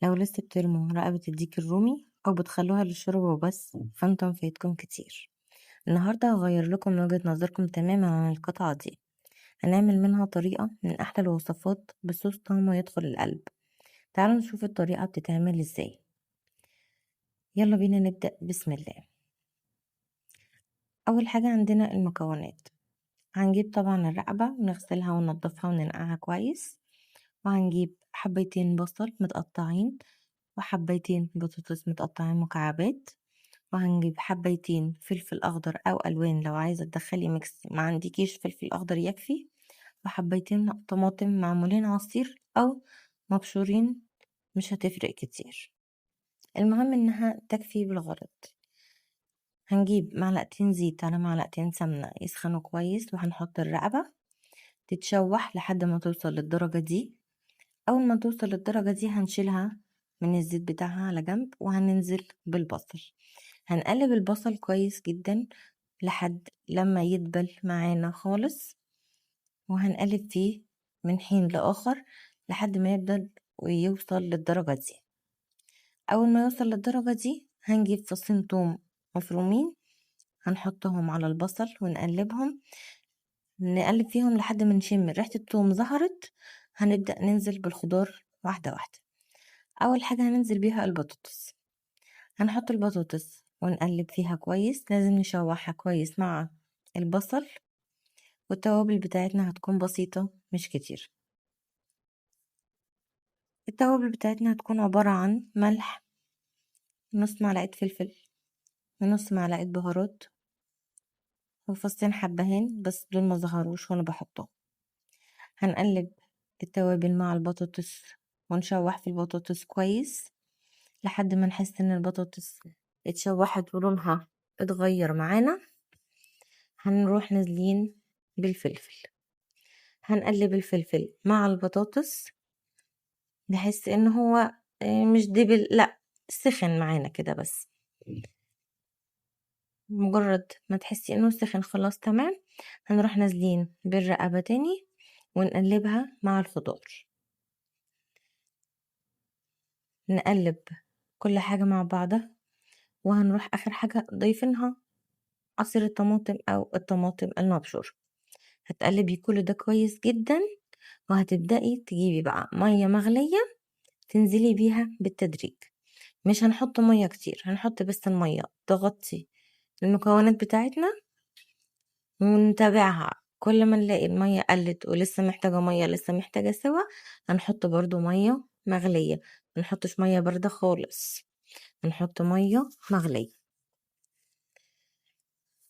لو لسه بترموا رقبة الديك الرومي أو بتخلوها للشرب وبس فانتم فايتكم كتير. النهاردة هغير لكم وجهة نظركم تماما عن القطعة دي. هنعمل منها طريقة من أحلى الوصفات بصوص طعمه يدخل القلب. تعالوا نشوف الطريقة بتتعمل ازاي. يلا بينا نبدأ. بسم الله. أول حاجة عندنا المكونات. هنجيب طبعا الرقبة ونغسلها وننضفها وننقعها كويس، وهنجيب حبيتين بصل متقطعين وحبيتين بطاطس متقطعين مكعبات، وهنجيب حبيتين فلفل اخضر او الوان لو عايزه تدخلي ميكس، ما عندكيش فلفل اخضر يكفي، وحبيتين طماطم معمولين عصير او مبشورين، مش هتفرق كتير، المهم انها تكفي بالغرض. هنجيب معلقتين زيت على معلقتين سمنه يسخنوا كويس، وهنحط الرقبه تتشوح لحد ما توصل للدرجه دي. اول ما توصل للدرجه دي هنشيلها من الزيت بتاعها على جنب، وهننزل بالبصل. هنقلب البصل كويس جدا لحد لما يدبل معانا خالص، وهنقلب فيه من حين لآخر لحد ما يبدأ ويوصل للدرجة دي. أول ما يوصل للدرجة دي هنجيب فصين توم مفرومين، هنحطهم على البصل ونقلبهم، نقلب فيهم لحد ما نشم ريحة التوم ظهرت. هنبدأ ننزل بالخضار واحدة واحدة. أول حاجة هننزل بيها البطاطس. هنحط البطاطس ونقلب فيها كويس، لازم نشوحها كويس مع البصل، والتوابل بتاعتنا هتكون بسيطة مش كتير. التوابل بتاعتنا هتكون عبارة عن ملح، نص معلقة فلفل، ونص معلقة بهارات، وفصين حبهان بس دول ما ظهروش وانا بحطهم. هنقلب التوابل مع البطاطس ونشوح في البطاطس كويس لحد ما نحس ان البطاطس اتشوحت ولونها اتغير معانا. هنروح نازلين بالفلفل، هنقلب الفلفل مع البطاطس بحس ان هو مش دبل، لا سخن معانا كده بس. مجرد ما تحسي انه سخن خلاص تمام، هنروح نازلين بالرقبة تاني ونقلبها مع الخضار. نقلب كل حاجة مع بعضها، وهنروح اخر حاجة ضيفينها عصير الطماطم او الطماطم المبشور. هتقلبي كل ده كويس جدا، وهتبدأي تجيبي بقى مية مغلية تنزلي بيها بالتدريج. مش هنحط مية كتير، هنحط بس المية تغطي المكونات بتاعتنا، ونتابعها كل ما نلاقي المية قلت ولسه محتاجة مية، لسه محتاجة سوا، هنحط برضو مية مغلية. منحطش مية باردة خالص، هنحط مية مغلية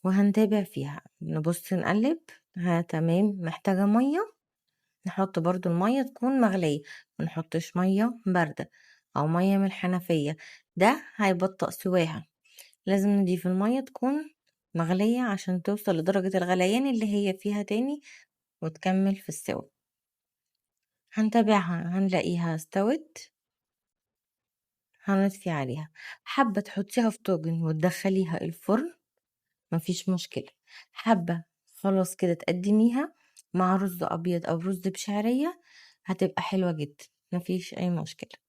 وهنتابع فيها، نبص نقلب. ها تمام، محتاجة مية نحط برضو المية تكون مغلية، منحطش مية باردة او مية من الحنفية، ده هيبطأ سواها. لازم نضيف المية تكون مغلية عشان توصل لدرجة الغليان اللي هي فيها تاني وتكمل في السوا. هنتابعها هنلاقيها استوت، هنطفي عليها. حابة تحطيها في طاجن وتدخليها الفرن مفيش مشكلة. حابة خلاص كده تقدميها مع رز أبيض أو رز بشعرية هتبقى حلوة جدا، مفيش أي مشكلة.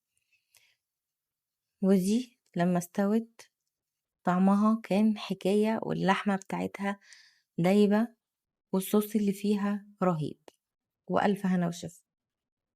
ودي لما استوت طعمها كان حكاية، واللحمة بتاعتها دايبة، والصوص اللي فيها رهيب، وألف هنا وشفا.